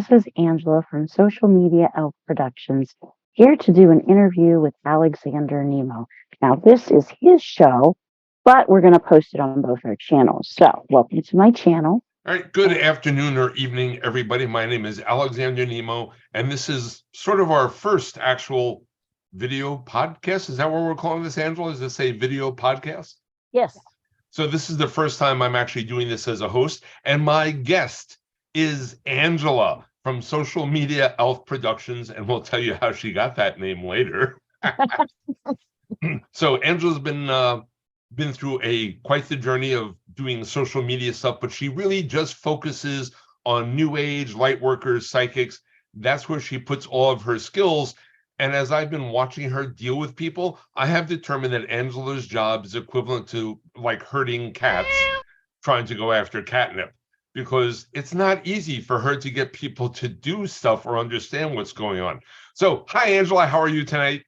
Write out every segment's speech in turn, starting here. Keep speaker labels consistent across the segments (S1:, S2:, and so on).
S1: This is Angela from Social Media Elf Productions, here to do an interview with Alexander Nemo. Now, this is his show, but we're going to post it on both our channels. So, welcome to my channel.
S2: All right, good afternoon or evening, everybody. My name is Alexander Nemo, and this is sort of our first actual video podcast. Is that what we're calling this, Angela? Is this a video podcast?
S1: Yes.
S2: So this is the first time I'm actually doing this as a host, and my guest is Angela from Social Media Elf Productions, and we'll tell you how she got that name later. So Angela's been through quite the journey of doing social media stuff, but she really just focuses on new age, light workers, psychics. That's where she puts all of her skills. And as I've been watching her deal with people, I have determined that Angela's job is equivalent to like herding cats trying to go after catnip, because it's not easy for her to get people to do stuff or understand what's going on. So, hi, Angela. How are you tonight?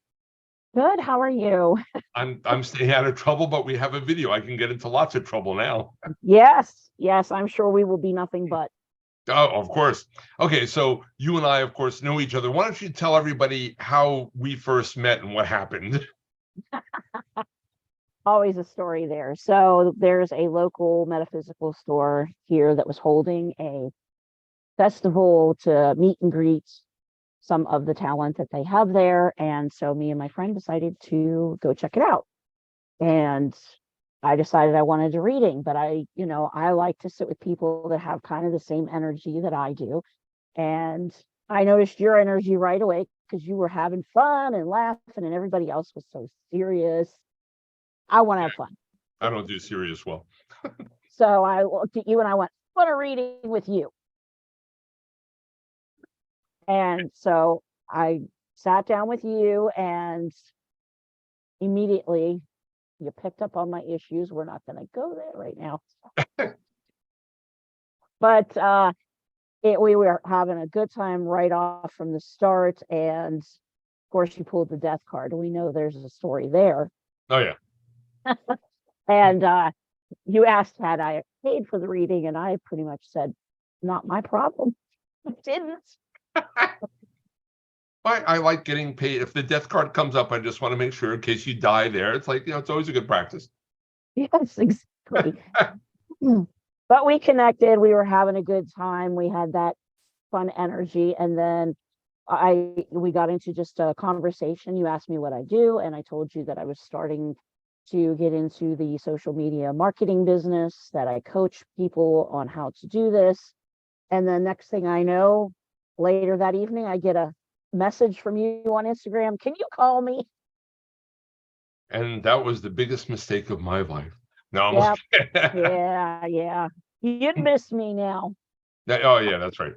S1: Good. How are you?
S2: I'm staying out of trouble, but we have a video. I can get into lots of trouble now.
S1: Yes. I'm sure we will be nothing but.
S2: Oh, of course. Okay, so you and I, of course, know each other. Why don't you tell everybody how we first met and what happened?
S1: Always a story there. So there's a local metaphysical store here that was holding a festival to meet and greet some of the talent that they have there. And so me and my friend decided to go check it out. And I decided I wanted a reading, but I like to sit with people that have kind of the same energy that I do. And I noticed your energy right away because you were having fun and laughing and everybody else was so serious. I want to have fun.
S2: I don't do serious well.
S1: So I looked at you and I went, I want a reading with you. And so I sat down with you and immediately you picked up on my issues. We're not going to go there right now. But we were having a good time right off from the start. And of course, you pulled the death card. We know there's a story there.
S2: Oh, yeah.
S1: And you asked, had I paid for the reading? And I pretty much said, not my problem. I didn't.
S2: I like getting paid. If the death card comes up, I just want to make sure in case you die there. It's like, it's always a good practice.
S1: Yes, exactly. But we connected. We were having a good time. We had that fun energy. And then we got into just a conversation. You asked me what I do, and I told you that I was starting to get into the social media marketing business, that I coach people on how to do this. And then next thing I know, later that evening, I get a message from you on Instagram. Can you call me?
S2: And that was the biggest mistake of my life. No,
S1: I'm yeah. You'd miss me now.
S2: Oh, yeah, that's right.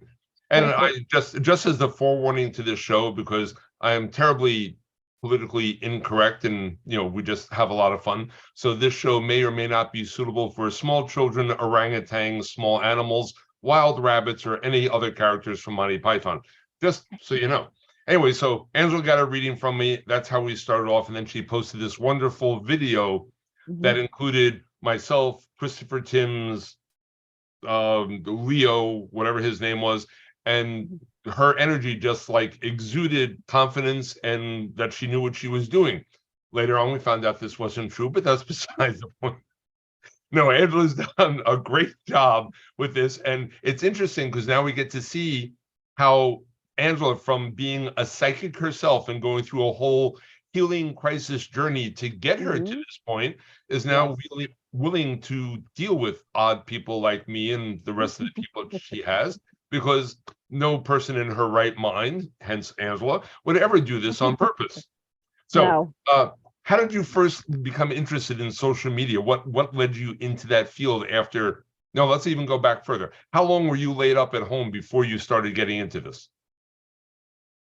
S2: And I just as the forewarning to this show, because I am terribly politically incorrect and, we just have a lot of fun. So this show may or may not be suitable for small children, orangutans, small animals, wild rabbits, or any other characters from Monty Python. Just so you know. Anyway, so Angela got a reading from me. That's how we started off. And then she posted this wonderful video that included myself, Christopher Timms, Leo, whatever his name was. And her energy just like exuded confidence and that she knew what she was doing. Later on, we found out this wasn't true, but that's besides the point. No, Angela's done a great job with this. And it's interesting because now we get to see how Angela, from being a psychic herself and going through a whole healing crisis journey to get her to this point, is now really willing to deal with odd people like me and the rest of the people she has, because no person in her right mind, hence Angela, would ever do this on purpose. So how did you first become interested in social media? What led you into that field after? No, let's even go back further. How long were you laid up at home before you started getting into this?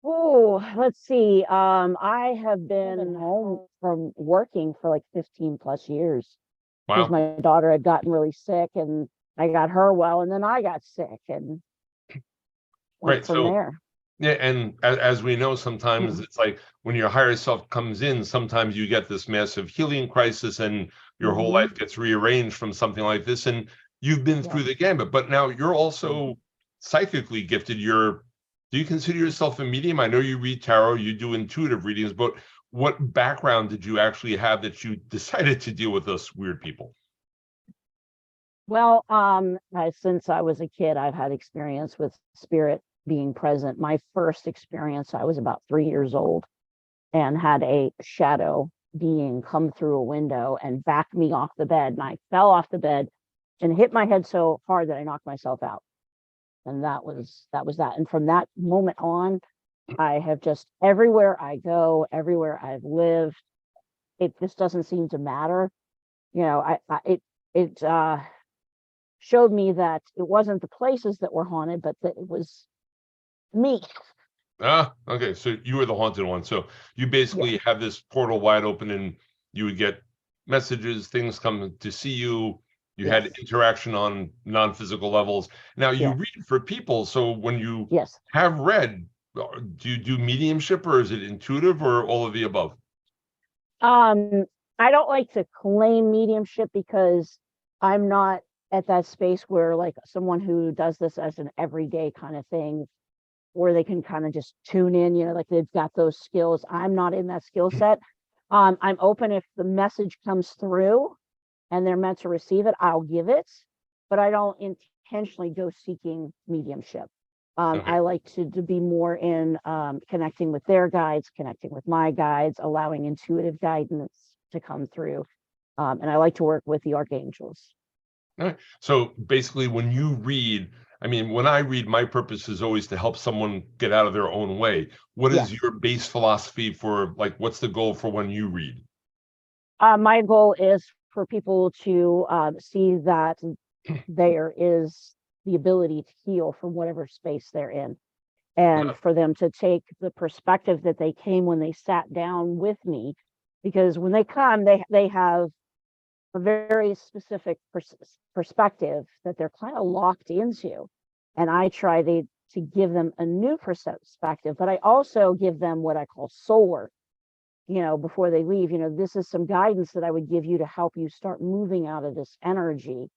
S1: Oh, let's see. I have been home from working for like 15 plus years. Because my daughter had gotten really sick and I got her well, and then I got sick and went from there.
S2: Yeah, and as we know, sometimes it's like when your higher self comes in, sometimes you get this massive healing crisis and your whole life gets rearranged from something like this. And you've been through the gambit, but now you're also psychically gifted. Do you consider yourself a medium? I know you read tarot, you do intuitive readings, but what background did you actually have that you decided to deal with us weird people?
S1: Well, since I was a kid, I've had experience with spirit being present. My first experience, I was about 3 years old and had a shadow being come through a window and back me off the bed. And I fell off the bed and hit my head so hard that I knocked myself out. And that. And from that moment on, I have just, everywhere I go, everywhere I've lived, it just doesn't seem to matter. It showed me that it wasn't the places that were haunted, but that it was me.
S2: Ah, okay. So you were the haunted one. So you
S1: Yeah,
S2: basically have this portal wide open and you would get messages, things come to see you. You had
S1: yes,
S2: interaction on non-physical levels. Now you
S1: yes,
S2: read for people. So when you
S1: yes.
S2: have read, do you do mediumship or is it intuitive or all of the above?
S1: Um, I don't like to claim mediumship because I'm not at that space where like someone who does this as an everyday kind of thing, where they can kind of just tune in, like they've got those skills. I'm not in that skill set. I'm open if the message comes through and they're meant to receive it, I'll give it, but I don't intentionally go seeking mediumship.
S2: Okay,
S1: I like to be more in connecting with their guides, connecting with my guides, allowing intuitive guidance to come through. And I like to work with the archangels.
S2: all right. So basically, when you read, I mean, when I read, my purpose is always to help someone get out of their own way. What is
S1: Yes.
S2: your base philosophy for, like, what's the goal for when you read?
S1: My goal is for people to see that there is the ability to heal from whatever space they're in, and for them to take the perspective that they came when they sat down with me, because when they come, they have a very specific perspective that they're kind of locked into, and I try to give them a new perspective, but I also give them what I call soul work, before they leave. This is some guidance that I would give you to help you start moving out of this energy.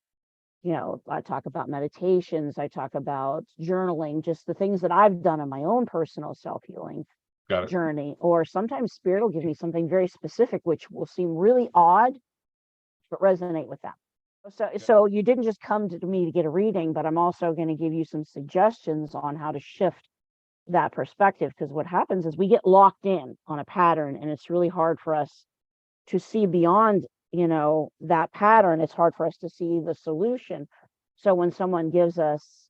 S1: I talk about meditations, I talk about journaling, just the things that I've done in my own personal self-healing
S2: Got it.
S1: journey. Or sometimes spirit will give me something very specific, which will seem really odd, but resonate with them. So you didn't just come to me to get a reading, but I'm also going to give you some suggestions on how to shift that perspective. Because what happens is we get locked in on a pattern, and it's really hard for us to see beyond that pattern. It's hard for us to see the solution. So when someone gives us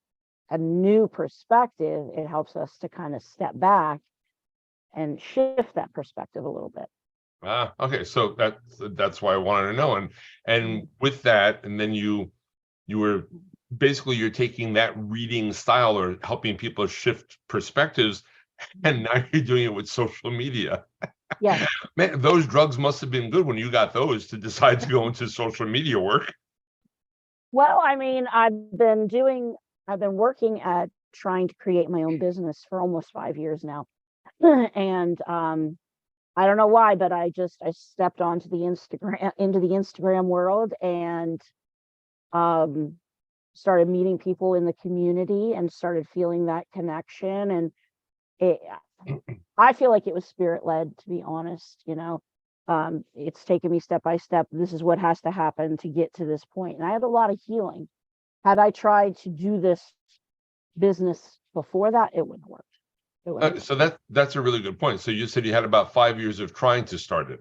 S1: a new perspective, it helps us to kind of step back and shift that perspective a little bit.
S2: Ah, okay. So that's why I wanted to know. And with that, and then you were basically you're taking that reading style or helping people shift perspectives, and now you're doing it with social media.
S1: Yes.
S2: Man, those drugs must have been good when you got those to decide to go into social media work.
S1: Well, I mean, I've been working at trying to create my own business for almost 5 years now. And I don't know why, but I stepped onto the Instagram world, and um started meeting people in the community and started feeling that connection. And it, I feel like it was spirit led, to be honest. It's taken me step by step. This is what has to happen to get to this point. And I had a lot of healing. Had I tried to do this business before that, it wouldn't work. It wouldn't work.
S2: So that's a really good point. So you said you had about 5 years of trying to start it.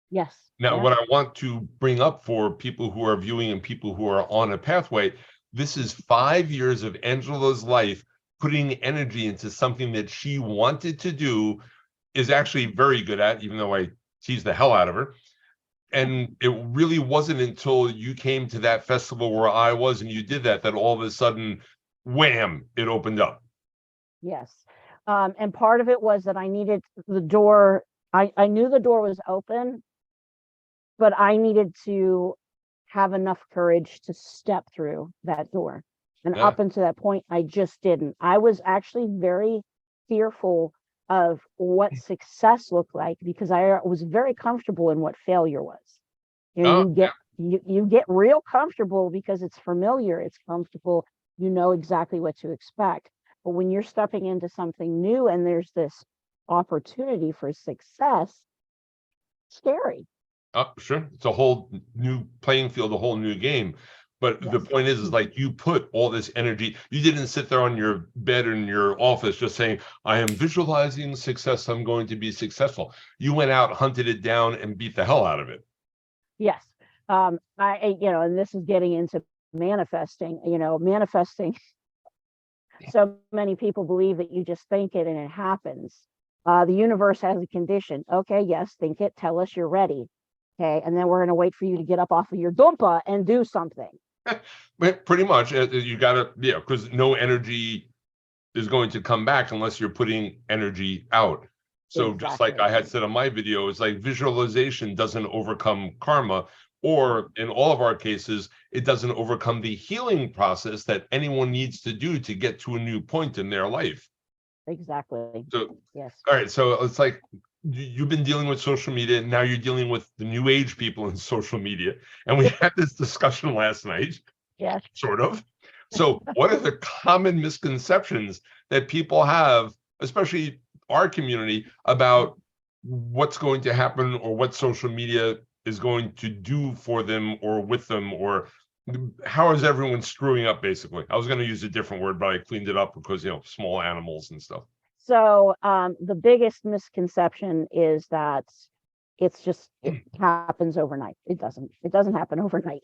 S1: Yes.
S2: Now,
S1: Yeah.
S2: what I want to bring up for people who are viewing and people who are on a pathway, this is 5 years of Angela's life putting energy into something that she wanted to do, is actually very good at, even though I tease the hell out of her. And it really wasn't until you came to that festival where I was and you did that all of a sudden, wham, it opened up.
S1: Yes. And part of it was that I needed the door. I knew the door was open, but I needed to have enough courage to step through that door. And
S2: Yeah.
S1: up until that point, I just didn't. I was actually very fearful of what success looked like, because I was very comfortable in what failure was.
S2: Oh,
S1: You get real comfortable because it's familiar, it's comfortable, You know exactly what to expect. But when you're stepping into something new and there's this opportunity for success, scary.
S2: Sure. It's a whole new playing field, a whole new game. But the
S1: Yes.
S2: point is like you put all this energy, you didn't sit there on your bed in your office just saying, I am visualizing success, I'm going to be successful. You went out, hunted it down, and beat the hell out of it.
S1: Yes. And this is getting into manifesting, manifesting. So many people believe that you just think it and it happens. The universe has a condition. Okay, yes, think it, tell us you're ready. Okay, and then we're going to wait for you to get up off of your dumpa and do something.
S2: But pretty much, you got to, yeah, because no energy is going to come back unless you're putting energy out. So just like
S1: Exactly.
S2: I had said on my video, it's like visualization doesn't overcome karma, or in all of our cases, it doesn't overcome the healing process that anyone needs to do to get to a new point in their life.
S1: Exactly.
S2: So,
S1: Yes.
S2: all right, so it's like you've been dealing with social media, now you're dealing with the new age people in social media. And we had this discussion last night,
S1: Yes.
S2: sort of. So, what are the common misconceptions that people have, especially our community, about what's going to happen or what social media is going to do for them or with them, or how is everyone screwing up, basically? I was going to use a different word, but I cleaned it up because, small animals and stuff.
S1: So the biggest misconception is that it happens overnight. It doesn't happen overnight.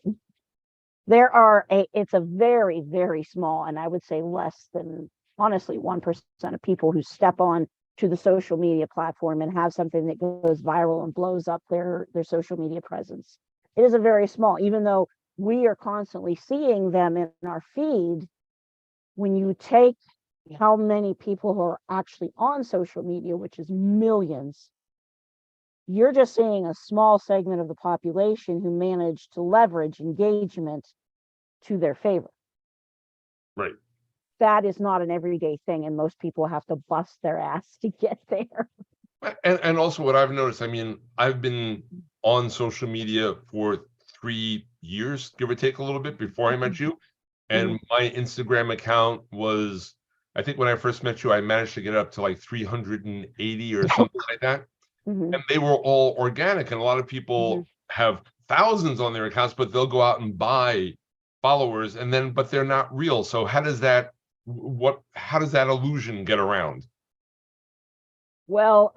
S1: It's a very, very small, and I would say less than, honestly, 1% of people who step on to the social media platform and have something that goes viral and blows up their social media presence. It is a very small, even though we are constantly seeing them in our feed. When you take how many people who are actually on social media, which is millions, you're just seeing a small segment of the population who manage to leverage engagement to their favor.
S2: Right.
S1: That is not an everyday thing, and most people have to bust their ass to get there.
S2: And also what I've noticed, I mean, I've been on social media for 3 years, give or take a little bit, before I met you. And my Instagram account was, I think when I first met you, I managed to get up to like 380 or something like that.
S1: Mhm.
S2: And they were all organic. And a lot of people have thousands on their accounts, but they'll go out and buy followers and then, but they're not real. So how does that illusion get around?
S1: Well,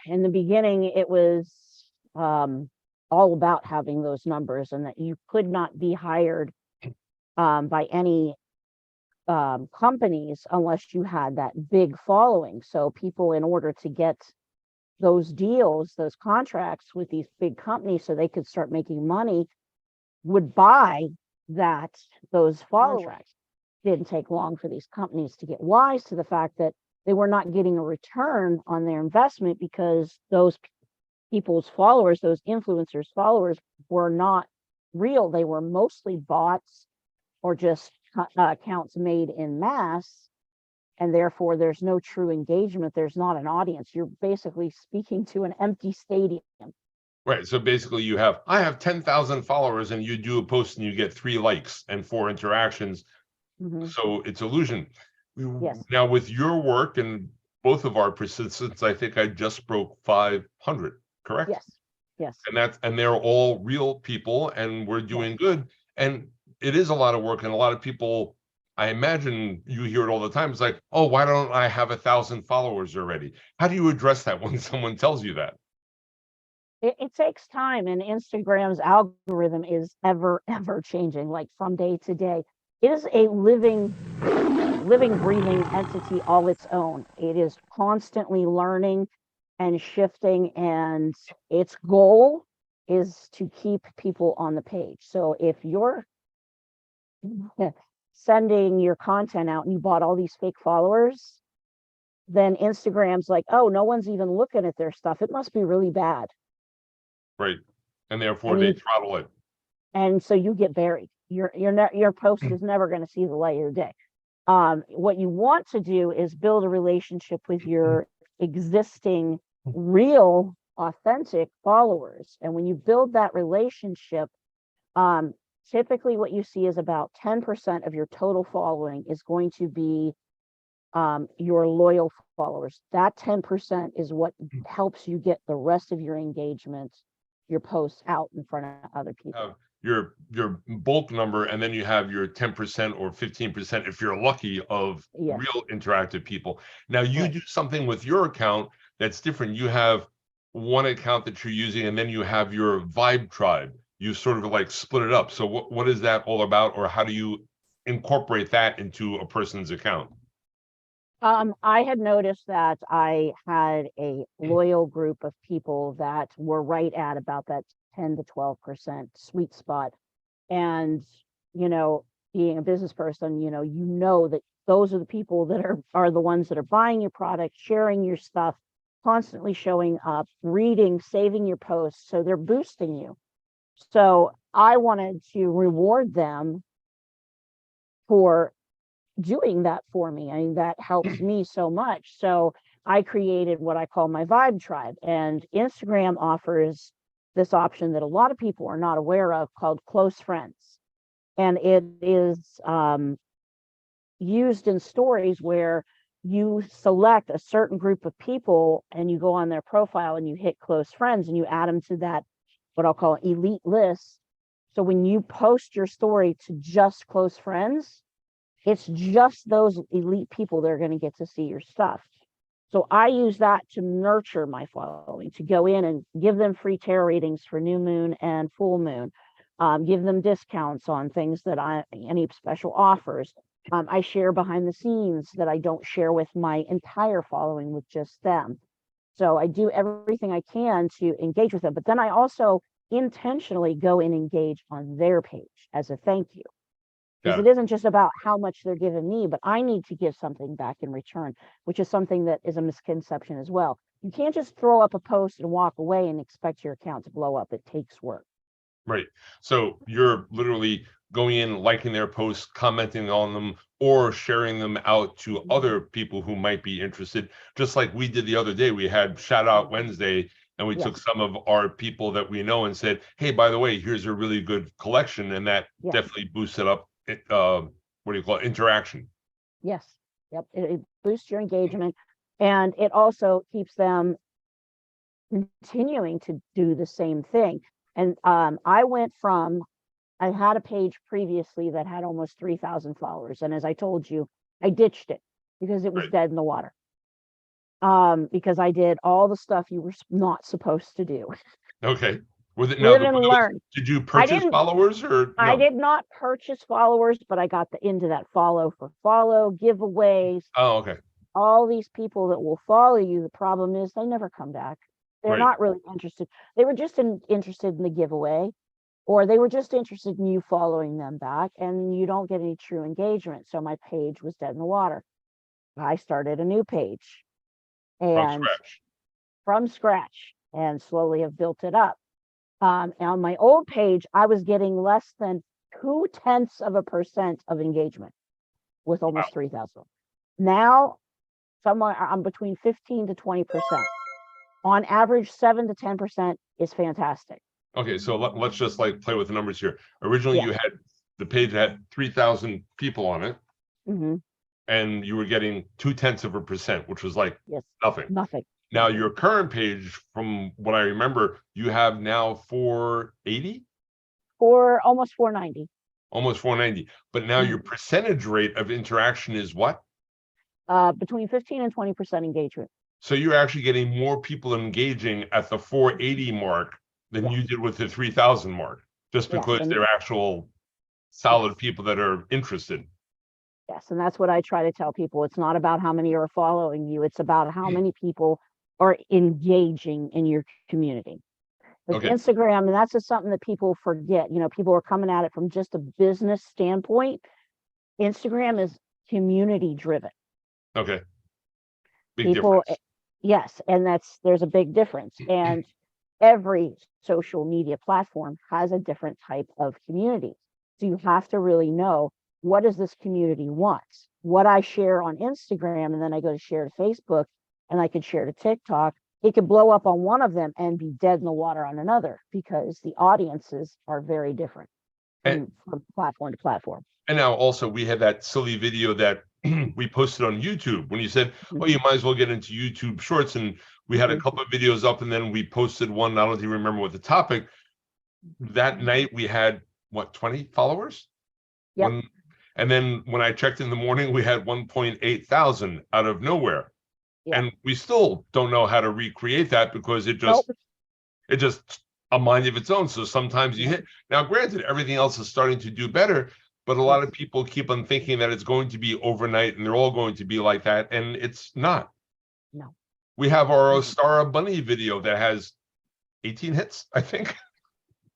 S1: in the beginning, it was all about having those numbers, and that you could not be hired by any companies unless you had that big following. So people, in order to get those deals, those contracts with these big companies so they could start making money, would buy those followers. Didn't take long for these companies to get wise to the fact that they were not getting a return on their investment, because those people's followers, those influencers' followers, were not real. They were mostly bots or just accounts made in mass, and therefore there's no true engagement. There's not an audience. You're basically speaking to an empty stadium.
S2: Right. So basically I have 10,000 followers and you do a post and you get 3 likes and 4 interactions. So it's illusion.
S1: Yes.
S2: Now with your work and both of our persistence, I think I just broke 500, correct?
S1: Yes. Yes.
S2: And they're all real people and we're doing good. And it is a lot of work, and a lot of people, I imagine you hear it all the time. It's like, oh, why don't I have 1,000 followers already? How do you address that when someone tells you that?
S1: It takes time, and Instagram's algorithm is ever changing, like from day to day. It is a living breathing entity all its own. It is constantly learning and shifting, and its goal is to keep people on the page. So if you're sending your content out and you bought all these fake followers, then Instagram's like, oh, no one's even looking at their stuff, it must be really bad.
S2: Right. And therefore
S1: And
S2: they throttle it.
S1: and so you get buried. Your post is never going to see the light of day. What you want to do is build a relationship with your existing real authentic followers, and when you build that relationship, typically what you see is about 10% of your total following is going to be your loyal followers. That 10% is what helps you get the rest of your engagements, your posts out in front of other people.
S2: Have your bulk number, and then you have your 10% or 15%, if you're lucky, of
S1: Yes.
S2: real interactive people. Now you
S1: Right.
S2: do something with your account that's different. You have one account that you're using, and then you have your Vibe tribe. You sort of like split it up. So what is that all about, or how do you incorporate that into a person's account?
S1: I had noticed that I had a loyal group of people that were right at about that 10 to 12% sweet spot. And, you know, being a business person, you know that those are the people that are the ones that are buying your product, sharing your stuff, constantly showing up, reading, saving your posts. So they're boosting you. So I wanted to reward them for doing that for me. I mean, that helps me so much. So I created what I call my Vibe Tribe, and Instagram offers this option that a lot of people are not aware of called close friends. And it is used in stories where you select a certain group of people and you go on their profile and you hit close friends and you add them to that, what I'll call elite list. So when you post your story to just close friends, it's just those elite people that are going to get to see your stuff. So I use that to nurture my following, to go in and give them free tarot readings for new moon and full moon, give them discounts on things any special offers. I share behind the scenes that I don't share with my entire following, with just them. So I do everything I can to engage with them, but then I also intentionally go and engage on their page as a thank you. Because it isn't just about how much they're giving me, but I need to give something back in return, which is something that is a misconception as well. You can't just throw up a post and walk away and expect your account to blow up. It takes work.
S2: Right. So you're literally going in, liking their posts, commenting on them, or sharing them out to other people who might be interested. Just like we did the other day, we had Shout Out Wednesday, and we took some of our people that we know and said, "Hey, by the way, here's a really good collection," and that definitely boosted up what do you call it? Interaction.
S1: Yes. Yep. It boosts your engagement, and it also keeps them continuing to do the same thing. And I had a page previously that had almost 3,000 followers. And as I told you, I ditched it because it was dead in the water. Because I did all the stuff you were not supposed to do.
S2: Okay.
S1: Live and learn.
S2: Did you purchase followers or no?
S1: I did not purchase followers, but I got into that follow for follow giveaways.
S2: Oh, okay.
S1: All these people that will follow you, the problem is they never come back. They're not really interested. They were just interested in the giveaway, or they were just interested in you following them back, and you don't get any true engagement. So my page was dead in the water. I started a new page and from scratch and slowly have built it up. On my old page, I was getting less than 0.2% of engagement with almost 3,000. Now, somewhere I'm between 15 to 20%. On average, 7 to 10% is fantastic.
S2: Okay, so let's just like play with the numbers here. Originally, you had the page had 3,000 people on it, and you were getting 0.2%, which was like nothing.
S1: Nothing.
S2: Now your current page, from what I remember, you have now 480?
S1: Almost 490.
S2: Almost 490. But now your percentage rate of interaction is what?
S1: Between 15 and 20% engagement.
S2: So you're actually getting more people engaging at the 480 mark than you did with the 3,000 mark, just because they're actual solid people that are interested.
S1: Yes, and that's what I try to tell people. It's not about how many are following you. It's about how many people are engaging in your community. With Instagram, and that's just something that people forget. People are coming at it from just a business standpoint. Instagram is community driven.
S2: Okay. Big difference.
S1: Yes, and there's a big difference. And every social media platform has a different type of community. So you have to really know, what does this community want? What I share on Instagram, and then I go to share to Facebook, and I could share to TikTok. It could blow up on one of them and be dead in the water on another, because the audiences are very different. from platform to platform.
S2: And now also we had that silly video that we posted on YouTube when you said,
S1: Mhm.
S2: oh, you might as well get into YouTube Shorts. And we had a
S1: Mhm.
S2: couple of videos up, and then we posted one. I don't even remember what the topic. That night we had what, 20 followers?
S1: Yep.
S2: And then when I checked in the morning, we had 1.8 thousand out of nowhere.
S1: Yeah.
S2: And we still don't know how to recreate that because it
S1: Nope.
S2: just a mind of its own. So sometimes you hit. Now, granted, everything else is starting to do better, but a lot of people keep on thinking that it's going to be overnight and they're all going to be like that, and it's not.
S1: No.
S2: We have our Ostara Bunny video that has 18 hits, I think.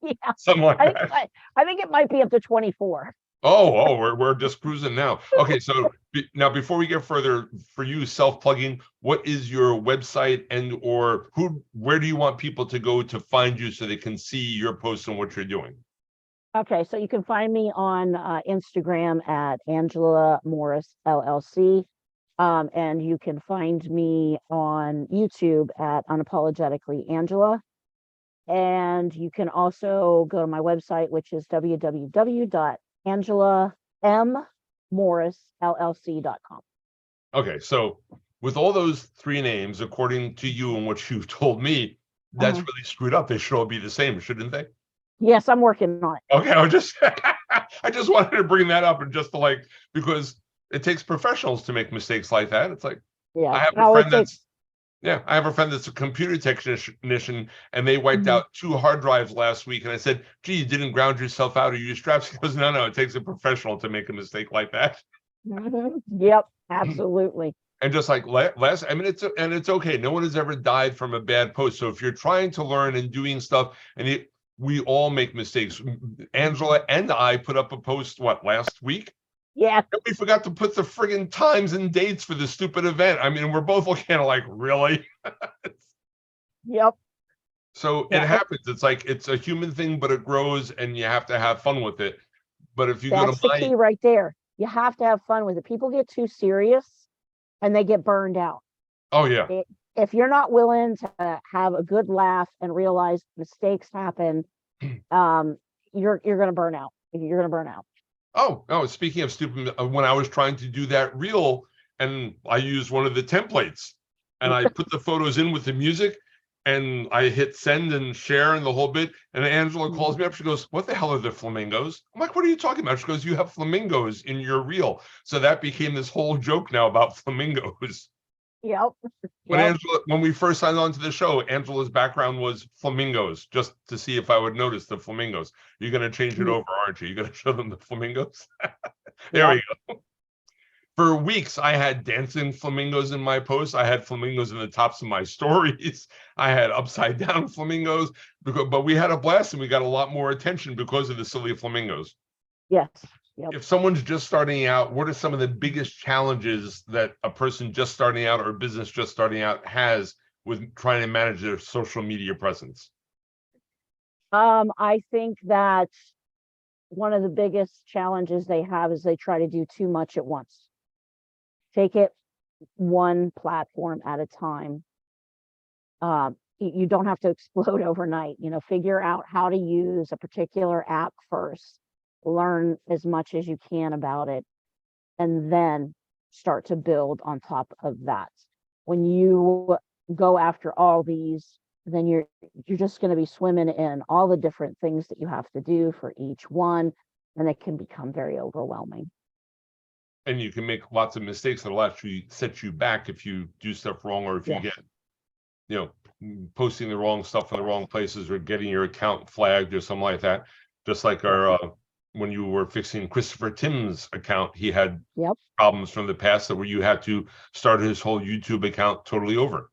S1: Yeah.
S2: Something like
S1: I
S2: that.
S1: think it might be up to 24.
S2: We're just cruising now. Okay, so now before we get further, for you self-plugging, what is your website and or where do you want people to go to find you so they can see your posts and what you're doing?
S1: Okay, so you can find me on Instagram at Angela Morris LLC. And you can find me on YouTube at Unapologetically Angela. And you can also go to my website, which is www.angelamorrisllc.com.
S2: Okay, so with all those three names, according to you and what you've told me, that's really screwed up. They should all be the same, shouldn't they?
S1: Yes, I'm working on it.
S2: Okay, I just wanted to bring that up and just to like, because it takes professionals to make mistakes like that. It's like,
S1: Yeah.
S2: I have a friend that's a computer technician, and they wiped out 2 hard drives last week. And I said, gee, you didn't ground yourself out or use straps? He goes, no, it takes a professional to make a mistake like that.
S1: Yep, absolutely.
S2: And just like last, I mean, it's okay. No one has ever died from a bad post. So if you're trying to learn and doing stuff, and we all make mistakes. Angela and I put up a post, last week?
S1: Yeah.
S2: And we forgot to put the friggin' times and dates for the stupid event. I mean, we're both looking at it like, really?
S1: Yep.
S2: So it happens. It's like, it's a human thing, but it grows and you have to have fun with it. But if you go to
S1: That's the key right there. You have to have fun with it. People get too serious and they get burned out.
S2: Oh, yeah.
S1: If you're not willing to have a good laugh and realize mistakes happen, you're going to burn out. You're going to burn out.
S2: Oh, speaking of stupid, when I was trying to do that reel, and I used one of the templates, and I put the photos in with the music, and I hit send and share and the whole bit, and Angela calls me up. She goes, what the hell are the flamingos? I'm like, what are you talking about? She goes, you have flamingos in your reel. So that became this whole joke now about flamingos.
S1: Yep.
S2: When we first signed on to the show, Angela's background was flamingos, just to see if I would notice the flamingos. You're going to change it over, aren't you? You're going to show them the flamingos? There we go. For weeks, I had dancing flamingos in my posts. I had flamingos in the tops of my stories. I had upside down flamingos, but we had a blast and we got a lot more attention because of the silly flamingos.
S1: Yes. Yep.
S2: If someone's just starting out, what are some of the biggest challenges that a person just starting out or a business just starting out has with trying to manage their social media presence?
S1: I think that one of the biggest challenges they have is they try to do too much at once. Take it one platform at a time. You don't have to explode overnight. Figure out how to use a particular app first. Learn as much as you can about it, and then start to build on top of that. When you go after all these, then you're just going to be swimming in all the different things that you have to do for each one, and it can become very overwhelming.
S2: And you can make lots of mistakes that'll actually set you back if you do stuff wrong, or if you get, posting the wrong stuff in the wrong places, or getting your account flagged or something like that. Just like when you were fixing Christopher Tim's account, he had problems from the past where you had to start his whole YouTube account totally over.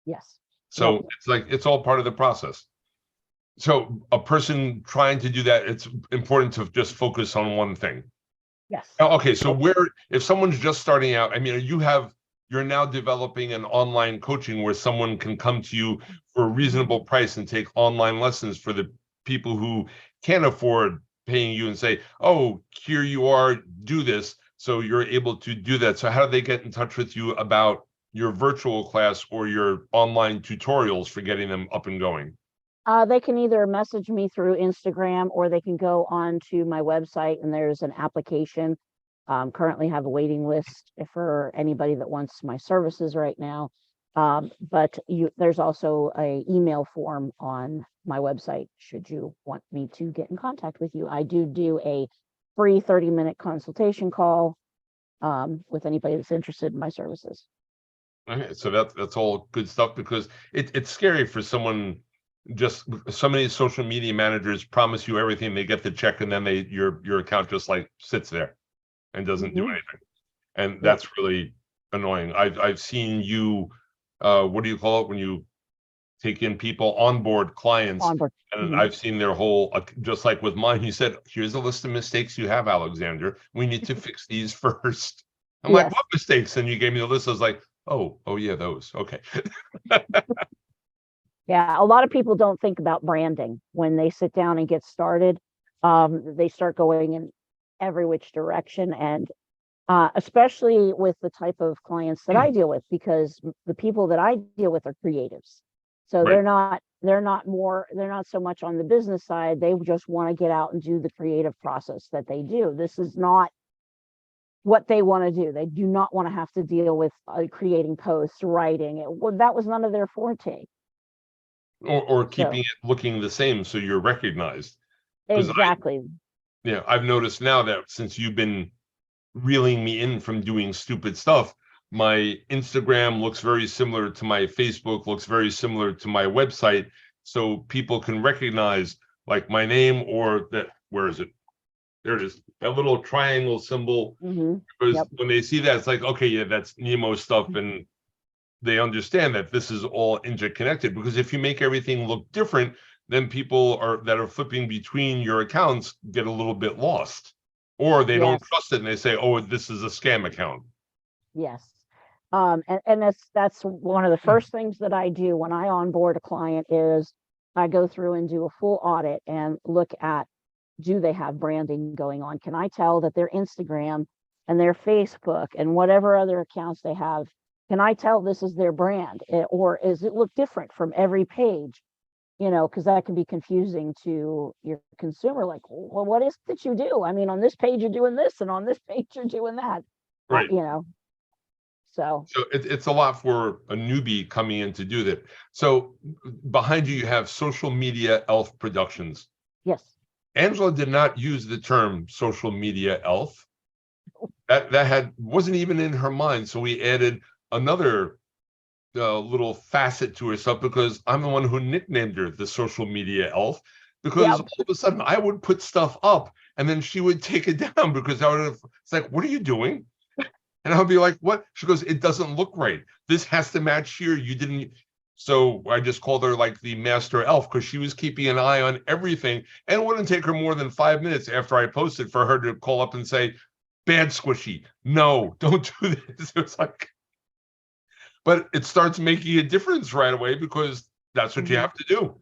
S1: Yes.
S2: So it's like, it's all part of the process. So a person trying to do that, it's important to just focus on one thing.
S1: Yes.
S2: Okay. So if someone's just starting out, I mean, you're now developing an online coaching where someone can come to you for a reasonable price and take online lessons for the people who can't afford paying you, and say, oh, here you are, do this. So you're able to do that. So how do they get in touch with you about your virtual class or your online tutorials for getting them up and going?
S1: They can either message me through Instagram or they can go on to my website and there's an application. Currently have a waiting list for anybody that wants my services right now. But there's also a email form on my website should you want me to get in contact with you. I do a free 30-minute consultation call with anybody that's interested in my services.
S2: Okay, so that's all good stuff, because it's scary for someone. Just so many social media managers promise you everything, they get the check, and then your account just like sits there and doesn't do anything, and that's really annoying. I've seen you, what do you call it when you take in people, onboard clients,
S1: Onboard.
S2: and I've seen their whole, just like with mine, he said, here's a list of mistakes you have, Alexander, we need to fix these first. I'm like,
S1: Yes.
S2: what mistakes? And you gave me the list. I was like, oh yeah, those, okay.
S1: Yeah, a lot of people don't think about branding when they sit down and get started. They start going in every which direction, and especially with the type of clients that I deal with, because the people that I deal with are creatives. So
S2: Right.
S1: they're not so much on the business side. They just want to get out and do the creative process that they do. This is not what they want to do. They do not want to have to deal with creating posts, writing. That was none of their forte.
S2: Or keeping it looking the same so you're recognized.
S1: Exactly.
S2: I've noticed now that since you've been reeling me in from doing stupid stuff, my Instagram looks very similar to my Facebook, looks very similar to my website, so people can recognize like my name, or that, where is it? There it is, that little triangle symbol. Because when they see that, it's like, okay, yeah, that's Nemo stuff, and they understand that this is all interconnected. Because if you make everything look different, then people that are flipping between your accounts get a little bit lost, or they don't trust it and they say, oh, this is a scam account.
S1: Yes. And that's one of the first things that I do when I onboard a client is I go through and do a full audit and look at, do they have branding going on? Can I tell that their Instagram and their Facebook and whatever other accounts they have, can I tell this is their brand? Or is it look different from every page? Because that can be confusing to your consumer. Like, well, what is it that you do? I mean, on this page you're doing this, and on this page you're doing that.
S2: Right.
S1: So
S2: it's a lot for a newbie coming in to do that. So behind you have Social Media Elf Productions.
S1: Yes.
S2: Angela did not use the term social media elf. That wasn't even in her mind. So we added another little facet to herself, because I'm the one who nicknamed her the social media elf, because all of a sudden I would put stuff up and then she would take it down, because it's like, what are you doing? And I'll be like, what? She goes, it doesn't look right. This has to match here. You didn't. So I just called her like the master elf, because she was keeping an eye on everything. And it wouldn't take her more than 5 minutes after I posted for her to call up and say, bad squishy. No, don't do this. It's like, but it starts making a difference right away, because that's what you have to do.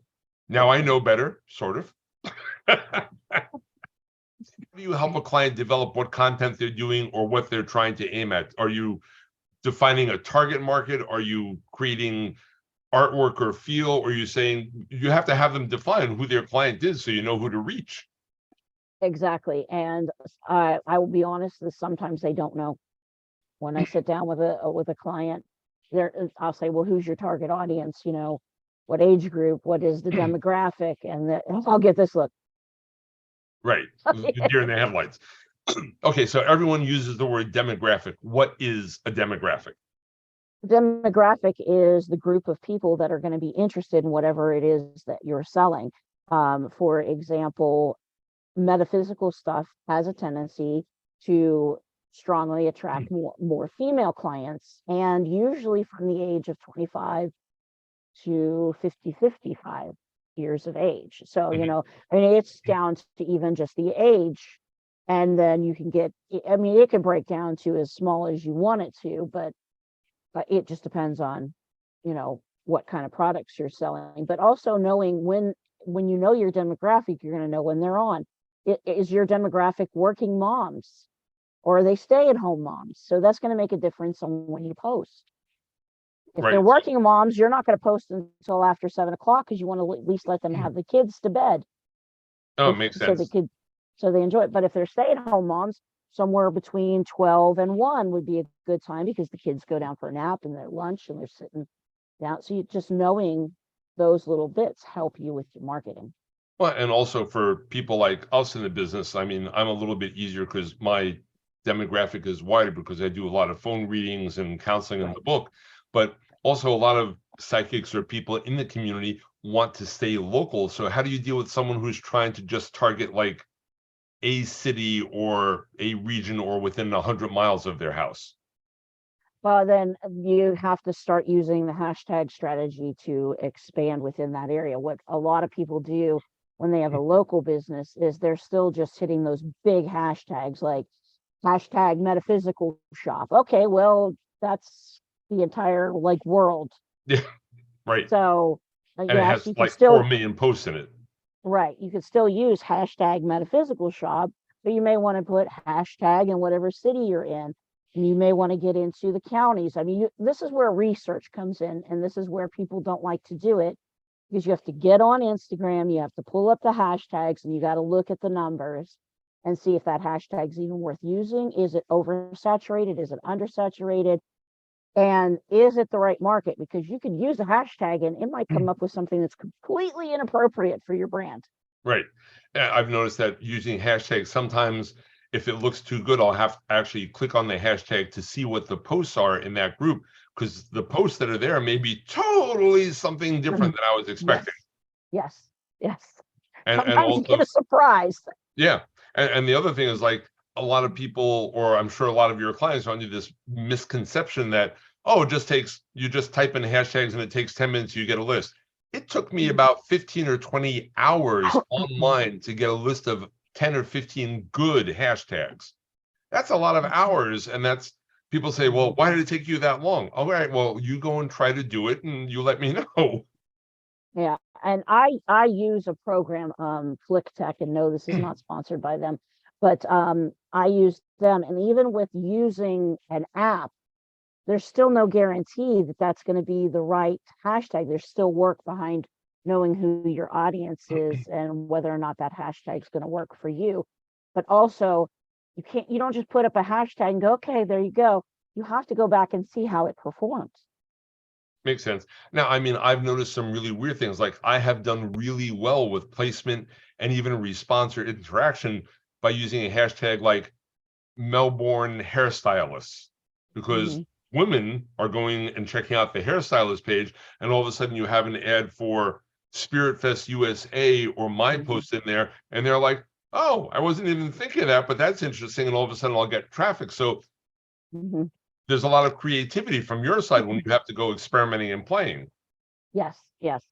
S2: Now I know better, sort of. Do you help a client develop what content they're doing or what they're trying to aim at? Are you defining a target market? Are you creating artwork or feel? Or are you saying you have to have them define who their client is so you know who to reach?
S1: Exactly. And I will be honest, that sometimes they don't know. When I sit down with a client, I'll say, well, who's your target audience? What age group? What is the demographic? And I'll get this look.
S2: Right. Deer in the headlights. Okay, so everyone uses the word demographic. What is a demographic?
S1: Demographic is the group of people that are going to be interested in whatever it is that you're selling. For example, metaphysical stuff has a tendency to strongly attract more female clients, and usually from the age of 25 to 55 years of age. So, I mean, it's down to even just the age. And then you can get, I mean, it can break down to as small as you want it to, but it just depends on, what kind of products you're selling. But also knowing when you know your demographic, you're going to know when they're on. Is your demographic working moms, or are they stay-at-home moms? So that's going to make a difference on when you post. If
S2: Right.
S1: they're working moms, you're not going to post until after 7 o'clock because you want to at least let them have the kids to bed.
S2: Oh, it makes
S1: So they
S2: sense.
S1: could, so they enjoy it. But if they're stay-at-home moms, somewhere between 12 and 1 would be a good time because the kids go down for a nap and their lunch and they're sitting down. So you just knowing those little bits help you with your marketing.
S2: Well, and also for people like us in the business, I mean, I'm a little bit easier because my demographic is wider because I do a lot of phone readings and counseling in
S1: Right.
S2: the book, but also a lot of psychics or people in the community want to stay local. So how do you deal with someone who's trying to just target like a city or a region or within 100 miles of their house?
S1: Well, then you have to start using the hashtag strategy to expand within that area. What a lot of people do when they have a local business is they're still just hitting those big hashtags like hashtag metaphysical shop. Okay, well, that's the entire like world.
S2: Yeah, right.
S1: So
S2: And it
S1: yes,
S2: has
S1: you can
S2: like 4
S1: still,
S2: million posts in it.
S1: right, you could still use hashtag metaphysical shop, but you may want to put hashtag in whatever city you're in. And you may want to get into the counties. I mean, this is where research comes in, and this is where people don't like to do it because you have to get on Instagram, you have to pull up the hashtags, and you got to look at the numbers and see if that hashtag is even worth using. Is it oversaturated? Is it undersaturated? And is it the right market? Because you could use a hashtag and it might come up with something that's completely inappropriate for your brand.
S2: Right. I've noticed that using hashtags, sometimes if it looks too good, I'll have to actually click on the hashtag to see what the posts are in that group, because the posts that are there may be totally something different than I was
S1: Yes,
S2: expecting.
S1: yes, yes.
S2: And
S1: Sometimes you get a
S2: also,
S1: surprise.
S2: yeah. And the other thing is like a lot of people, or I'm sure a lot of your clients are under this misconception that, oh, it just takes, you just type in hashtags and it takes 10 minutes, you get a list. It took me about 15 or 20 hours online to get a list of 10 or 15 good hashtags. That's a lot of hours. And that's, people say, well, why did it take you that long? All right, well, you go and try to do it and you let me know.
S1: Yeah, and I use a program, Flick Tech, and no, this is not sponsored by them, but I use them, and even with using an app, there's still no guarantee that that's going to be the right hashtag. There's still work behind knowing who your audience is and whether or not that hashtag is going to work for you. But also, you don't just put up a hashtag and go, okay, there you go. You have to go back and see how it performs.
S2: Makes sense. Now, I mean, I've noticed some really weird things. Like I have done really well with placement and even response or interaction by using a hashtag like Melbourne hairstylists, because
S1: Mhm.
S2: women are going and checking out the hairstylist page, and all of a sudden you have an ad for Spirit Fest USA or my
S1: Mhm.
S2: post in there, and they're like, "Oh, I wasn't even thinking of that, but that's interesting." And all of a sudden I'll get traffic. So
S1: Mhm.
S2: there's a lot of creativity from your side when you have to go experimenting and playing.
S1: Yes, yes.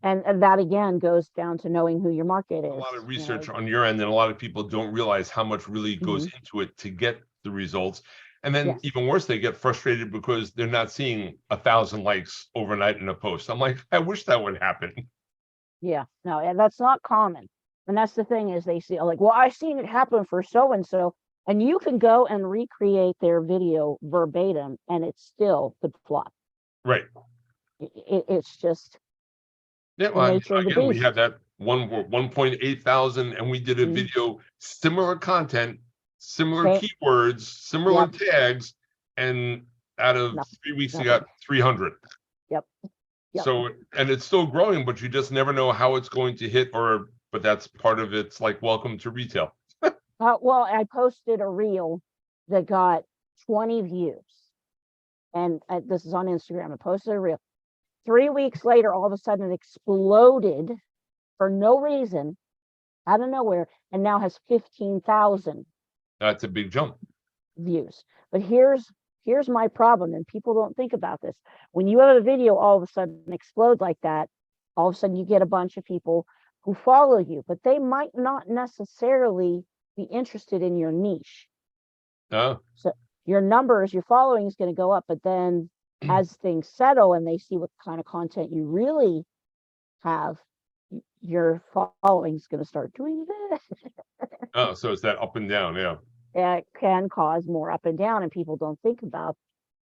S1: And that again goes down to knowing who your market
S2: A
S1: is,
S2: lot of
S1: you know.
S2: research on your end, and a lot of people don't realize how much really goes
S1: Mhm.
S2: into it to get the results. And then
S1: Yes.
S2: even worse, they get frustrated because they're not seeing 1,000 likes overnight in a post. I'm like, I wish that would happen.
S1: Yeah. No, and that's not common. And that's the thing is they see like, well, I've seen it happen for so and so, and you can go and recreate their video verbatim, and it still could flop.
S2: Right.
S1: It's just
S2: Yeah.
S1: the
S2: Well, I mean,
S1: nature of the
S2: again, we
S1: beast.
S2: have that 1.8 thousand, and we did a
S1: Mhm.
S2: video, similar content, similar
S1: Same.
S2: keywords, similar
S1: Yep.
S2: tags, and out of
S1: Nothing.
S2: 3 weeks, you got
S1: Nothing.
S2: 300.
S1: Yep. Yep.
S2: So, and it's still growing, but you just never know how it's going to hit, or, but that's part of it's like welcome to retail.
S1: Well, I posted a reel that got 20 views, and this is on Instagram. I posted a reel. 3 weeks later, all of a sudden, it exploded for no reason out of nowhere, and now has 15,000
S2: That's a big jump.
S1: views. But here's my problem, and people don't think about this. When you have a video all of a sudden explode like that, all of a sudden you get a bunch of people who follow you, but they might not necessarily be interested in your niche.
S2: Uh,
S1: So your numbers, your following is going to go up, but then as things settle and they see what kind of content you really have, your following is going to start doing this.
S2: so it's that up and down. Yeah.
S1: It can cause more up and down, and people don't think about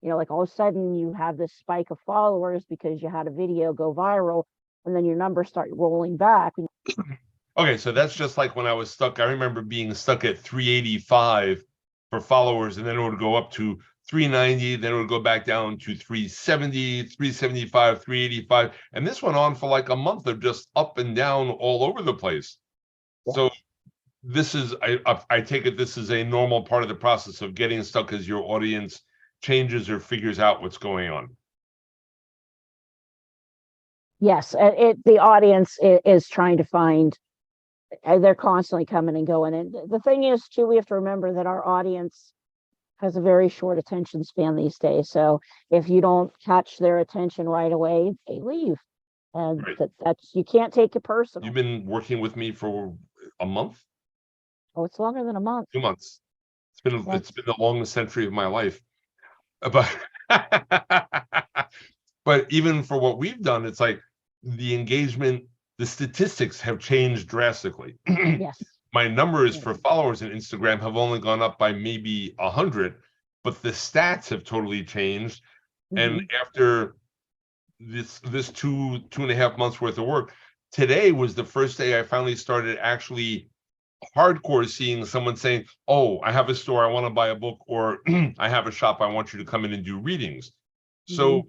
S1: You know, like all of a sudden you have this spike of followers because you had a video go viral, and then your numbers start rolling back.
S2: Okay, so that's just like when I was stuck. I remember being stuck at 385 for followers, and then it would go up to 390, then it would go back down to 370, 375, 385. And this went on for like a month of just up and down all over the place.
S1: Yeah.
S2: So this is, I take it this is a normal part of the process of getting stuck as your audience changes or figures out what's going on.
S1: Yes, the audience is trying to find, they're constantly coming and going. And the thing is, too, we have to remember that our audience has a very short attention span these days. So if you don't catch their attention right away, they leave. And
S2: Right.
S1: that's, you can't take it personal.
S2: You've been working with me for a month?
S1: Oh, it's longer than a month.
S2: 2 months. It's been the longest century of my life. But but even for what we've done, it's like the engagement, the statistics have changed drastically.
S1: Yes.
S2: My numbers for followers on Instagram have only gone up by maybe 100, but the stats have totally changed. And after this 2.5 months worth of work, today was the first day I finally started actually hardcore seeing someone saying, oh, I have a store, I want to buy a book, or I have a shop, I want you to come in and do readings. So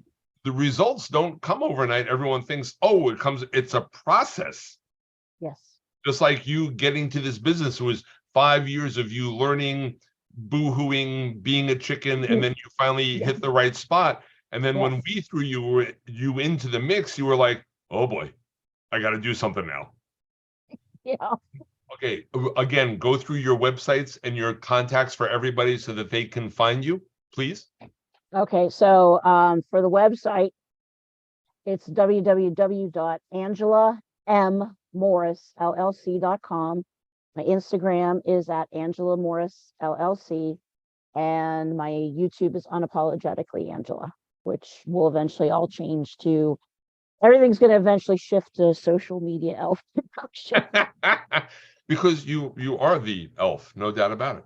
S2: the results don't come overnight. Everyone thinks, oh, it's a process.
S1: Yes.
S2: Just like you getting to this business, it was 5 years of you learning, boo-hooing, being a chicken, and then you finally hit the right spot. And then when we threw you into the mix, you were like, oh boy, I got to do something now.
S1: Yeah.
S2: Okay, again, go through your websites and your contacts for everybody so that they can find you, please.
S1: Okay, so for the website, it's www.angelamorrisllc.com. My Instagram is at Angela Morris LLC, and my YouTube is Unapologetically Angela, which will eventually all change to, everything's going to eventually shift to social media elf production.
S2: Because you are the elf, no doubt about it.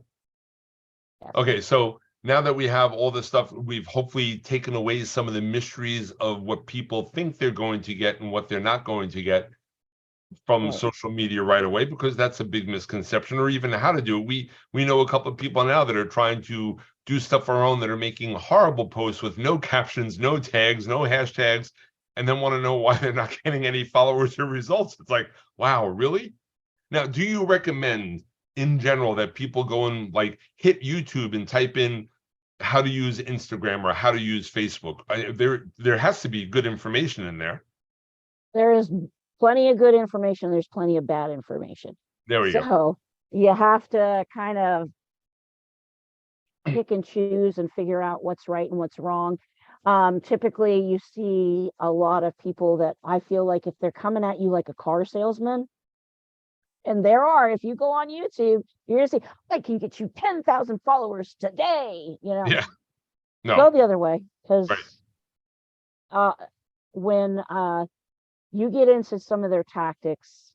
S1: Yes.
S2: Okay, so now that we have all this stuff, we've hopefully taken away some of the mysteries of what people think they're going to get and what they're not going to get from social media right away, because that's a big misconception, or even how to do it. We know a couple of people now that are trying to do stuff on our own, that are making horrible posts with no captions, no tags, no hashtags, and then want to know why they're not getting any followers or results. It's like, wow, really? Now, do you recommend in general that people go and like hit YouTube and type in how to use Instagram or how to use Facebook? There has to be good information in there.
S1: There is plenty of good information. There's plenty of bad information.
S2: There we go.
S1: So you have to kind of pick and choose and figure out what's right and what's wrong. Typically you see a lot of people that I feel like if they're coming at you like a car salesman, and there are, if you go on YouTube, you're gonna see, I can get you 10,000 followers today, you know.
S2: Yeah. No.
S1: Go the other way, because
S2: right.
S1: When you get into some of their tactics,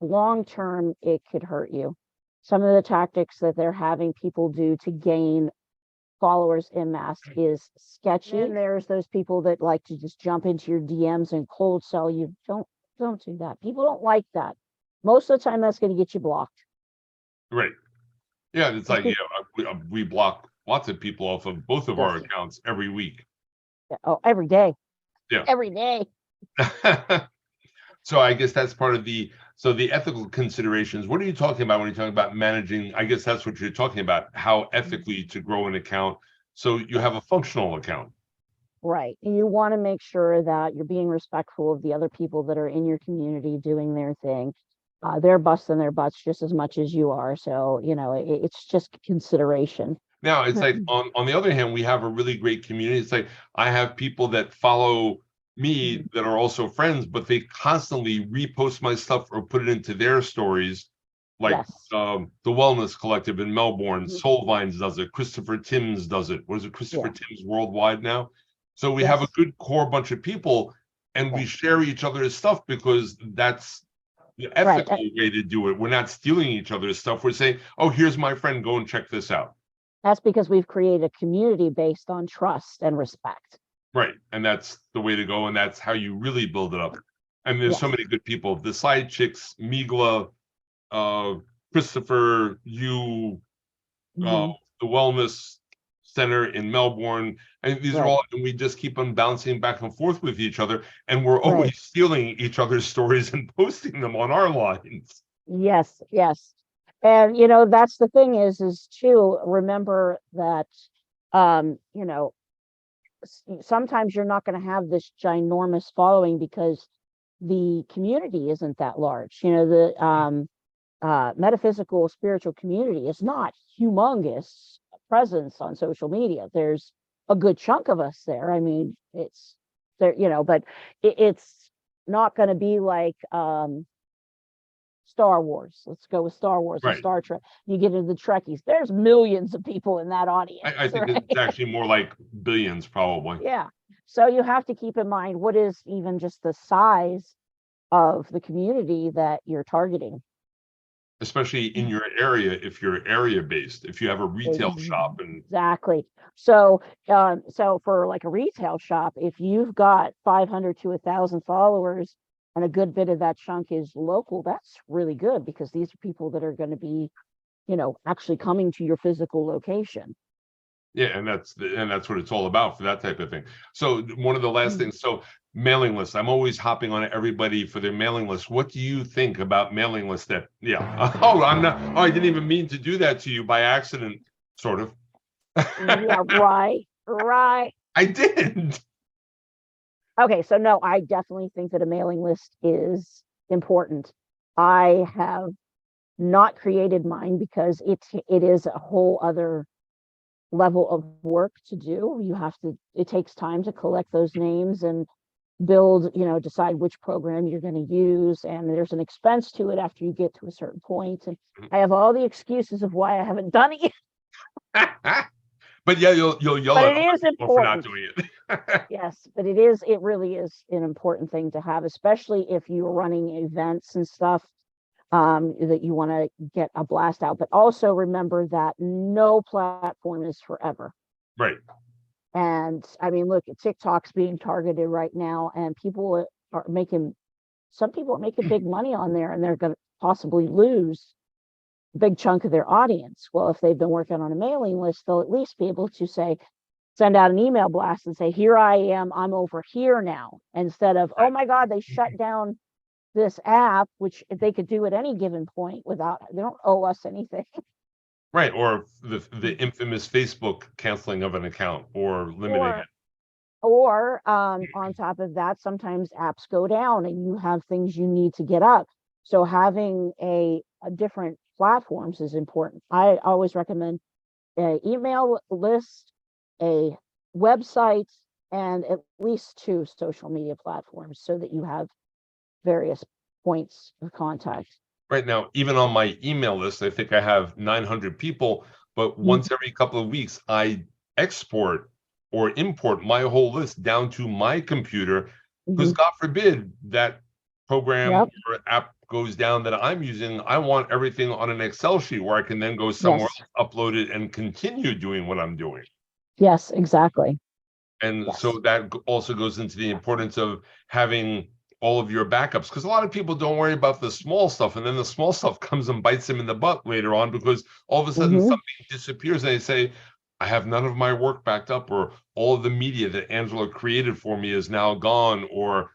S1: long term, it could hurt you. Some of the tactics that they're having people do to gain followers en masse is sketchy. And there's those people that like to just jump into your DMs and cold sell you. Don't do that. People don't like that. Most of the time, that's going to get you blocked.
S2: Right. Yeah, it's like, we block lots of people off of both of our accounts every week.
S1: Oh, every day.
S2: Yeah.
S1: Every day.
S2: So I guess that's part of the ethical considerations. What are you talking about when you're talking about managing? I guess that's what you're talking about, how ethically to grow an account so you have a functional account. Right.
S1: And you want to make sure that you're being respectful of the other people that are in your community doing their thing. They're busting their butts just as much as you are. So, you know, it's just consideration.
S2: Now, it's like on the other hand, we have a really great community. It's like I have people that follow me that are also friends, but they constantly repost my stuff or put it into their stories. Like the Wellness Collective in Melbourne, Soul Vines does it, Christopher Timms does it. What is it, Christopher Timms Worldwide now? So we have a good core bunch of people, and we share each other's stuff because that's the ethical way to do it. We're not stealing each other's stuff. We're saying, oh, here's my friend, go and check this out.
S1: That's because we've created a community based on trust and respect.
S2: Right. And that's the way to go. And that's how you really build it up. And there's so
S1: Yes.
S2: many good people. The side chicks, Migla, uh, Christopher, you,
S1: Mhm.
S2: the Wellness Center in Melbourne. And these are
S1: Right.
S2: all, and we just keep on bouncing back and forth with each other. And we're
S1: Right.
S2: always stealing each other's stories and posting them on our lines.
S1: Yes. Yes. And that's the thing is too, remember that you know, sometimes you're not going to have this ginormous following because the community isn't that large. The metaphysical spiritual community is not humongous presence on social media. There's a good chunk of us there. I mean, it's there, but it's not going to be like Star Wars. Let's go with Star Wars and
S2: Right.
S1: Star Trek. You get into the Trekkies, there's millions of people in that audience.
S2: I think
S1: Right?
S2: it's actually more like billions, probably.
S1: Yeah. So you have to keep in mind what is even just the size of the community that you're targeting.
S2: Especially in your area, if you're area based, if you have a retail shop and
S1: Exactly. So for like a retail shop, if you've got 500 to 1,000 followers and a good bit of that chunk is local, that's really good because these are people that are going to be, actually coming to your physical location.
S2: yeah, and that's what it's all about for that type of thing. So one of the last things, so mailing lists, I'm always hopping on everybody for their mailing list. What do you think about mailing lists that, oh, I didn't even mean to do that to you by accident, sort of.
S1: Yeah, right.
S2: I didn't.
S1: Okay, so no, I definitely think that a mailing list is important. I have not created mine because it is a whole other level of work to do. It takes time to collect those names and build, decide which program you're going to use. And there's an expense to it after you get to a certain point. And I have all the excuses of why I haven't done it yet.
S2: But yeah, you'll yell
S1: But
S2: at
S1: it
S2: other
S1: is
S2: people for not
S1: important.
S2: doing it.
S1: Yes, but it really is an important thing to have, especially if you're running events and stuff, that you want to get a blast out. But also remember that no platform is forever.
S2: Right.
S1: And I mean, look, TikTok's being targeted right now, and some people are making big money on there, and they're going to possibly lose a big chunk of their audience. Well, if they've been working on a mailing list, they'll at least be able to send out an email blast and say, here I am, I'm over here now, instead of, oh my God, they shut down this app, which they could do at any given point they don't owe us anything.
S2: Right. Or the infamous Facebook canceling of an account or limiting
S1: or
S2: it.
S1: or on top of that, sometimes apps go down and you have things you need to get up. So having a different platforms is important. I always recommend an email list, a website, and at least 2 social media platforms so that you have various points of contact.
S2: Right now, even on my email list, I think I have 900 people, but once every couple of weeks, I export or import my whole list down to my computer because God forbid that program
S1: Yep.
S2: or app goes down that I'm using. I want everything on an Excel sheet where I can then go somewhere
S1: Yes.
S2: else, upload it, and continue doing what I'm doing.
S1: Yes, exactly.
S2: And
S1: Yes.
S2: so that also goes into the importance of having all of your backups, because a lot of people don't worry about the small stuff, and then the small stuff comes and bites them in the butt later on because all of a sudden something disappears and they say, I have none of my work backed up, or all of the media that Angela created for me is now gone, or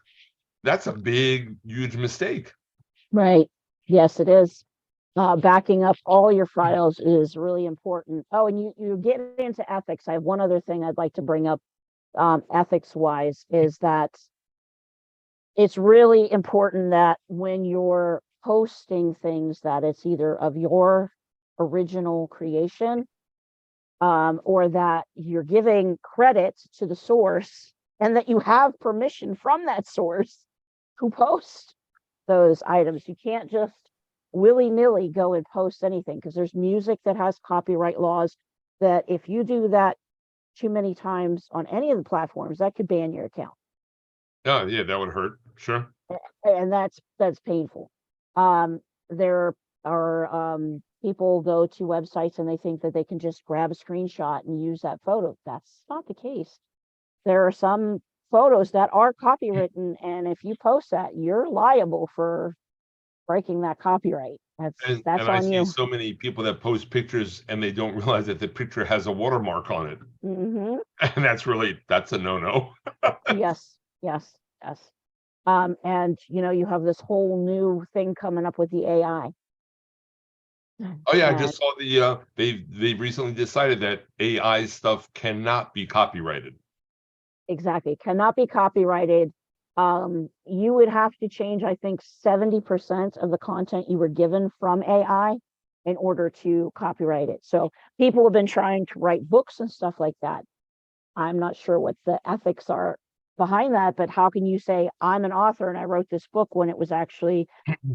S2: that's a big, huge mistake.
S1: Right. Yes, it is. Backing up all your files is really important. Oh, and you get into ethics. I have one other thing I'd like to bring up, ethics wise, is that it's really important that when you're posting things that it's either of your original creation, or that you're giving credit to the source and that you have permission from that source to post those items. You can't just willy-nilly go and post anything because there's music that has copyright laws that if you do that too many times on any of the platforms, that could ban your account.
S2: Oh, yeah, that would hurt. Sure.
S1: And that's painful. There are people go to websites and they think that they can just grab a screenshot and use that photo. That's not the case. There are some photos that are copywritten, and if you post that, you're liable for breaking that copyright.
S2: And
S1: That's
S2: I
S1: on
S2: see
S1: you.
S2: so many people that post pictures and they don't realize that the picture has a watermark on it.
S1: Hmm.
S2: And that's a no-no.
S1: Yes, yes, yes. And you have this whole new thing coming up with the AI.
S2: Oh yeah, I
S1: And
S2: just saw they've recently decided that AI stuff cannot be copyrighted.
S1: exactly, cannot be copyrighted. You would have to change, I think, 70% of the content you were given from AI in order to copyright it. So people have been trying to write books and stuff like that. I'm not sure what the ethics are behind that, but how can you say I'm an author and I wrote this book when it was actually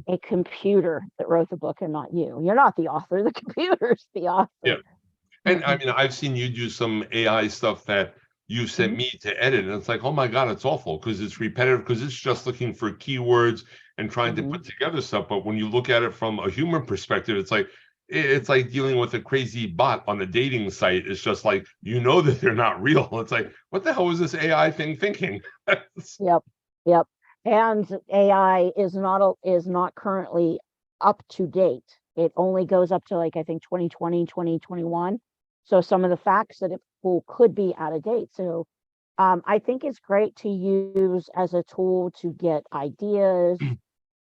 S1: a computer that wrote the book and not you? You're not the author, the computer's the
S2: Yeah.
S1: author.
S2: And I mean, I've seen you do some AI stuff that you sent
S1: Mhm.
S2: me to edit, and it's like, oh my God, it's awful because it's repetitive, because it's just looking for keywords and trying to
S1: Mhm.
S2: put together stuff. But when you look at it from a human perspective, it's like dealing with a crazy bot on a dating site. It's just like, that they're not real. It's like, what the hell was this AI thing thinking?
S1: Yep, yep. And AI is not currently up to date. It only goes up to, like, I think 2020, 2021. So some of the facts that it pull could be out of date. So I think it's great to use as a tool to get ideas,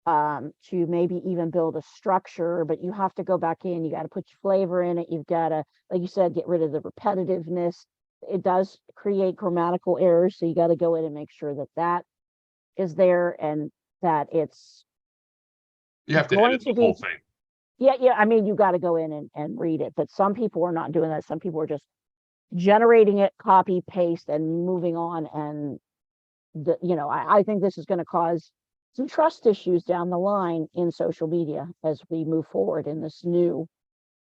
S1: to maybe even build a structure, but you have to go back in, you got to put your flavor in it. You've got to, like you said, get rid of the repetitiveness. It does create grammatical errors, so you got to go in and make sure that that is there, and that it's
S2: You have to
S1: going
S2: edit
S1: to
S2: the whole
S1: be,
S2: thing.
S1: yeah, I mean, you got to go in and read it, but some people are not doing that. Some people are just generating it, copy paste, and moving on. And I think this is going to cause some trust issues down the line in social media as we move forward in this new.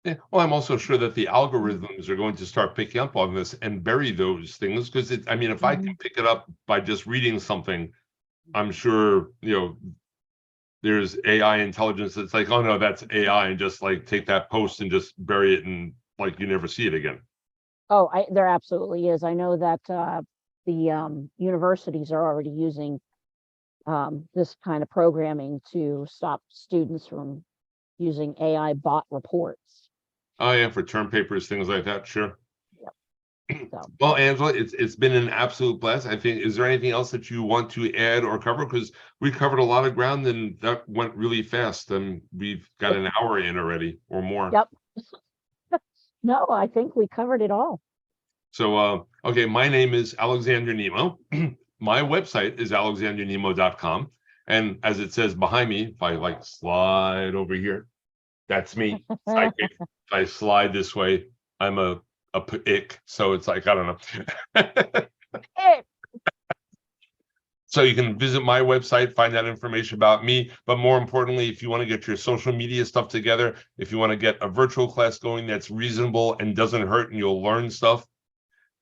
S2: Yeah. Well, I'm also sure that the algorithms are going to start picking up on this and bury those things because I mean, if I can
S1: Mhm.
S2: pick it up by just reading something, I'm sure, there's AI intelligence that's like, oh no, that's AI, and just like take that post and just bury it and like you never see it again.
S1: Oh, there absolutely is. I know that the universities are already using this kind of programming to stop students from using AI bot reports.
S2: Oh yeah, for term papers, things like that, sure.
S1: Yep. So
S2: Well, Angela, it's been an absolute blast. I think, is there anything else that you want to add or cover? Because we covered a lot of ground and that went really fast, and we've got
S1: it,
S2: an hour in already or more.
S1: yep. No, I think we covered it all.
S2: So, okay, my name is Alexander Nemo. My website is alexandernemo.com. And as it says behind me, if I like slide over here, that's me. Sidekick. If I slide this way, I'm a ick. So it's like, I don't know.
S1: Eh,
S2: So you can visit my website, find out information about me. But more importantly, if you want to get your social media stuff together, if you want to get a virtual class going that's reasonable and doesn't hurt and you'll learn stuff,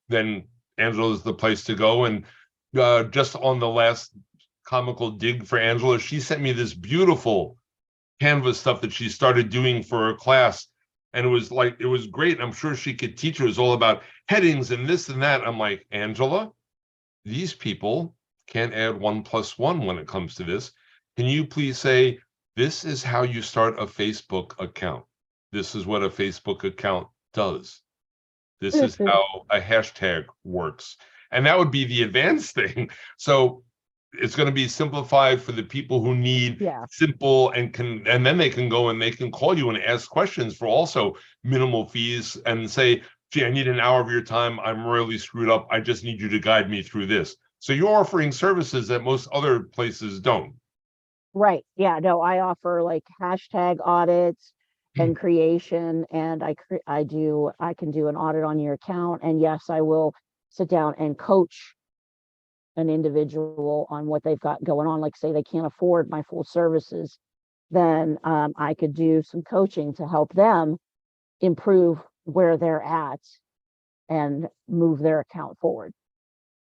S2: then Angela is the place to go. And just on the last comical dig for Angela, she sent me this beautiful Canvas stuff that she started doing for her class. And it was great. I'm sure she could teach her. It was all about headings and this and that. I'm like, Angela, these people can't add 1+1 when it comes to this. Can you please say, this is how you start a Facebook account? This is what a Facebook account does. This is how a hashtag works. And that would be the advanced thing. So it's going to be simplified for the people who need
S1: yeah.
S2: simple and then they can go and they can call you and ask questions for also minimal fees and say, gee, I need an hour of your time. I'm really screwed up. I just need you to guide me through this. So you're offering services that most other places don't.
S1: Right. Yeah. No, I offer like hashtag audits and creation, and I can do an audit on your account. And yes, I will sit down and coach an individual on what they've got going on. Like, say they can't afford my full services, then I could do some coaching to help them improve where they're at and move their account forward.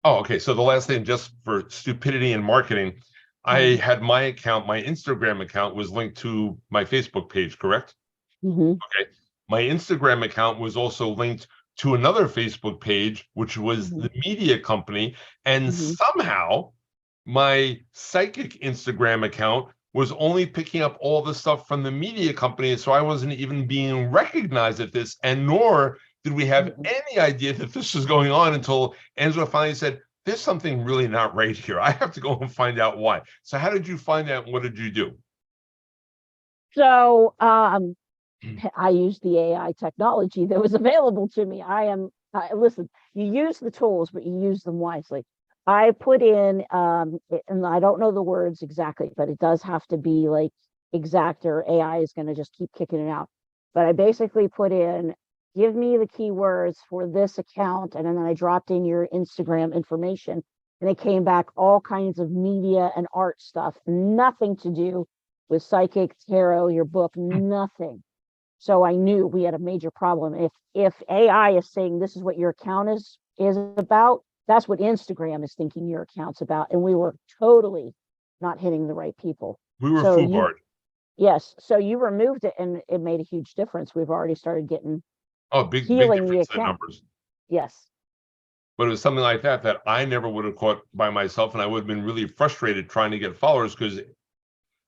S2: Oh, okay. So the last thing, just for stupidity and marketing, I
S1: Mhm.
S2: had my account, my Instagram account was linked to my Facebook page, correct?
S1: Hmm.
S2: Okay. My Instagram account was also linked to another Facebook page, which was
S1: Hmm.
S2: the media company. And
S1: Hmm.
S2: somehow my psychic Instagram account was only picking up all the stuff from the media company. So I wasn't even being recognized at this, and nor did we have
S1: Hmm.
S2: any idea that this was going on until Angela finally said, there's something really not right here. I have to go and find out why. So how did you find out? What did you do?
S1: So I used the AI technology that was available to me. Listen, you use the tools, but you use them wisely. I put in, and I don't know the words exactly, but it does have to be like exact, or AI is going to just keep kicking it out. But I basically put in, give me the keywords for this account, and then I dropped in your Instagram information, and it came back all kinds of media and art stuff, nothing to do with psychic, tarot, your book, nothing. So I knew we had a major problem. If AI is saying this is what your account is about, that's what Instagram is thinking your account's about. And we were totally not hitting the right people.
S2: We were
S1: So you
S2: foobarred.
S1: Yes, so you removed it and it made a huge difference. We've already started getting
S2: Oh, big
S1: healing the
S2: difference in
S1: account.
S2: numbers.
S1: Yes.
S2: But it was something like that that I never would have caught by myself, and I would have been really frustrated trying to get followers because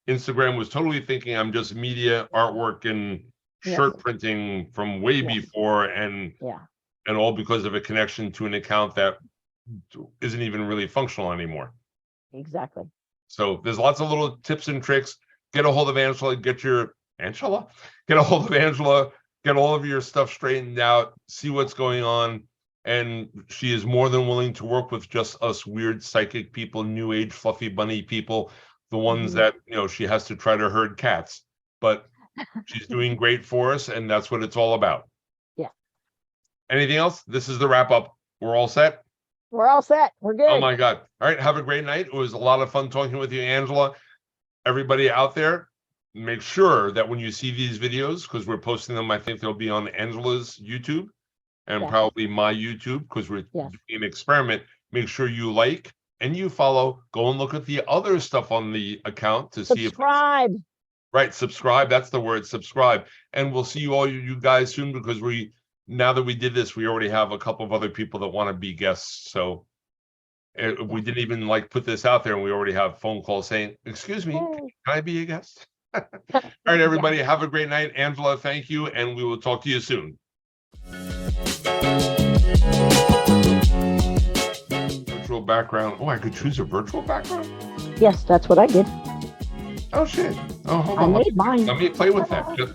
S2: Instagram was totally thinking I'm just media, artwork, and
S1: Yes.
S2: shirt printing from way
S1: Yes.
S2: before,
S1: Yeah.
S2: and all because of a connection to an account that isn't even really functional anymore.
S1: Exactly.
S2: So there's lots of little tips and tricks. Get a hold of Angela, get a hold of Angela, get all of your stuff straightened out, see what's going on. And she is more than willing to work with just us weird psychic people, new age fluffy bunny people, the ones
S1: Mhm.
S2: that, she has to try to herd cats. But she's doing great for us, and that's what it's all about.
S1: Yeah.
S2: Anything else? This is the wrap up. We're all set.
S1: We're all set. We're
S2: Oh
S1: good.
S2: my God. All right. Have a great night. It was a lot of fun talking with you, Angela. Everybody out there, make sure that when you see these videos, because we're posting them, I think they'll be on Angela's YouTube and
S1: Yes.
S2: probably my YouTube, because we're
S1: Yes.
S2: doing an experiment. Make sure you like and you follow. Go and look at the other stuff on the account to see if it's
S1: Subscribe.
S2: right. Subscribe. That's the word, subscribe. And we'll see you guys soon, because now that we did this, we already have a couple of other people that want to be guests. So we didn't even put this out there, and we already have phone calls saying, excuse me, can I be a guest? All right, everybody, have a great night. Angela, thank you, and we will talk to you soon. Virtual background. Oh, I could choose a virtual background?
S1: Yes, that's what I did.
S2: Oh, shit. Oh, hold
S1: I
S2: on.
S1: made mine.
S2: Let me play with that. Just,